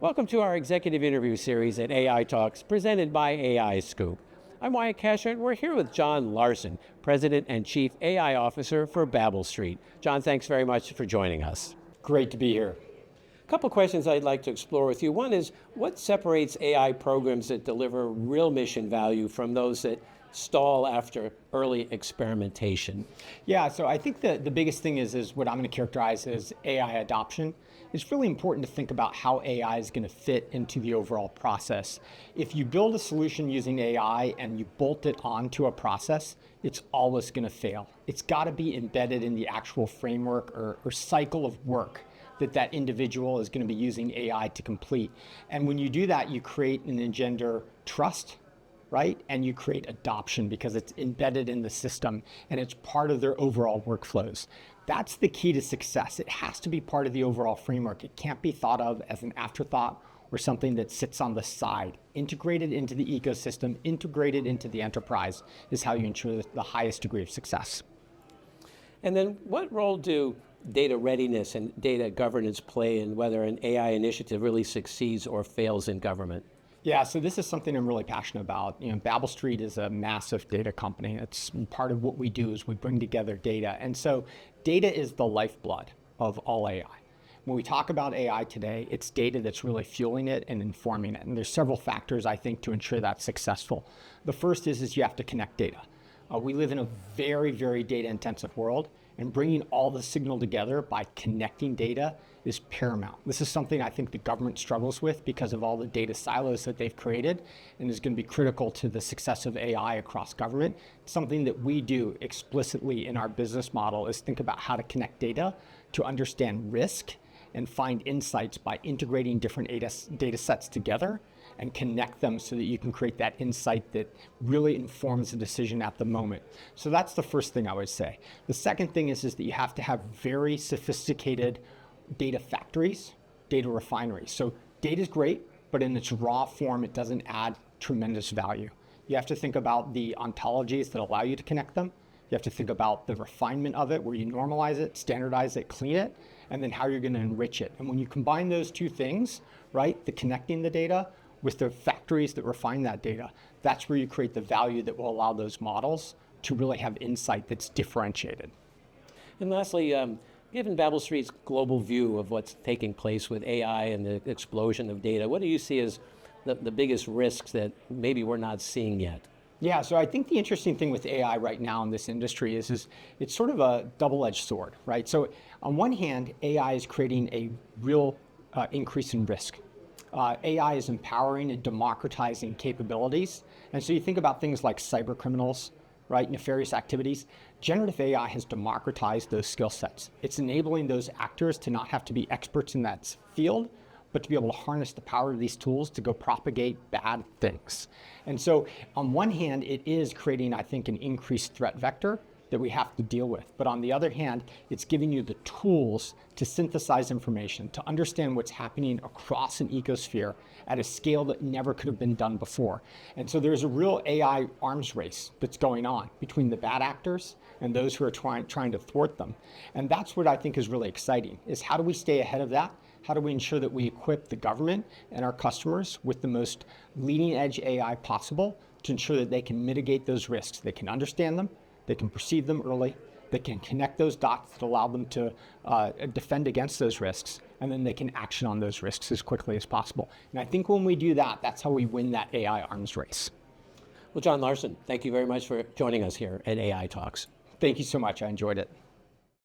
Welcome to our executive interview series at AI Talks, presented by AI Scoop. I'm Wyatt Kasher, and we're here with John Larson, President and Chief AI Officer for Babel Street. John, thanks very much for joining us. Great to be here. A couple questions I'd like to explore with you. One is, what separates AI programs that deliver real mission value from those that stall after early experimentation? Yeah, so I think the biggest thing is what I'm going to characterize as AI adoption. It's really important to think about how AI is going to fit into the overall process. If you build a solution using AI and you bolt it onto a process, it's always going to fail. It's got to be embedded in the actual framework or cycle of work that individual is going to be using AI to complete. And when you do that, you create and engender trust, right? And you create adoption because it's embedded in the system and it's part of their overall workflows. That's the key to success. It has to be part of the overall framework. It can't be thought of as an afterthought or something that sits on the side. Integrated into the ecosystem, integrated into the enterprise is how you ensure the highest degree of success. And then what role do data readiness and data governance play in whether an AI initiative really succeeds or fails in government? Yeah, so this is something I'm really passionate about. Babel Street is a massive data company. It's part of what we do is we bring together data. And so data is the lifeblood of all AI. When we talk about AI today, it's data that's really fueling it and informing it. And there's several factors, I think, to ensure that's successful. The first is you have to connect data. We live in a very, very data intensive world, and bringing all the signal together by connecting data is paramount. This is something I think the government struggles with because of all the data silos that they've created, and is going to be critical to the success of AI across government. Something that we do explicitly in our business model is think about how to connect data to understand risk and find insights by integrating different data sets together and connect them so that you can create that insight that really informs the decision at the moment. So that's the first thing I would say. The second thing is that you have to have very sophisticated data factories, data refineries. So data is great, but in its raw form, it doesn't add tremendous value. You have to think about the ontologies that allow you to connect them. You have to think about the refinement of it, where you normalize it, standardize it, clean it, and then how you're going to enrich it. And when you combine those two things, right, the connecting the data with the factories that refine that data, that's where you create the value that will allow those models to really have insight that's differentiated. And lastly, given Babel Street's global view of what's taking place with AI and the explosion of data, what do you see as the biggest risks that maybe we're not seeing yet? Yeah, so I think the interesting thing with AI right now in this industry is it's sort of a double-edged sword, right? So on one hand, AI is creating a real increase in risk. AI is empowering and democratizing capabilities. And so you think about things like cyber criminals, right? Nefarious activities. Generative AI has democratized those skill sets. It's enabling those actors to not have to be experts in that field, but to be able to harness the power of these tools to go propagate bad things. And so on one hand, it is creating, I think, an increased threat vector that we have to deal with. But on the other hand, it's giving you the tools to synthesize information, to understand what's happening across an ecosphere at a scale that never could have been done before. And so there's a real AI arms race that's going on between the bad actors and those who are trying to thwart them. And that's what I think is really exciting, is how do we stay ahead of that? How do we ensure that we equip the government and our customers with the most leading edge AI possible to ensure that they can mitigate those risks? They can understand them, they can perceive them early, they can connect those dots that allow them to defend against those risks, and then they can action on those risks as quickly as possible. And I think when we do that, that's how we win that AI arms race. Well, John Larson, thank you very much for joining us here at AI Talks. Thank you so much. I enjoyed it.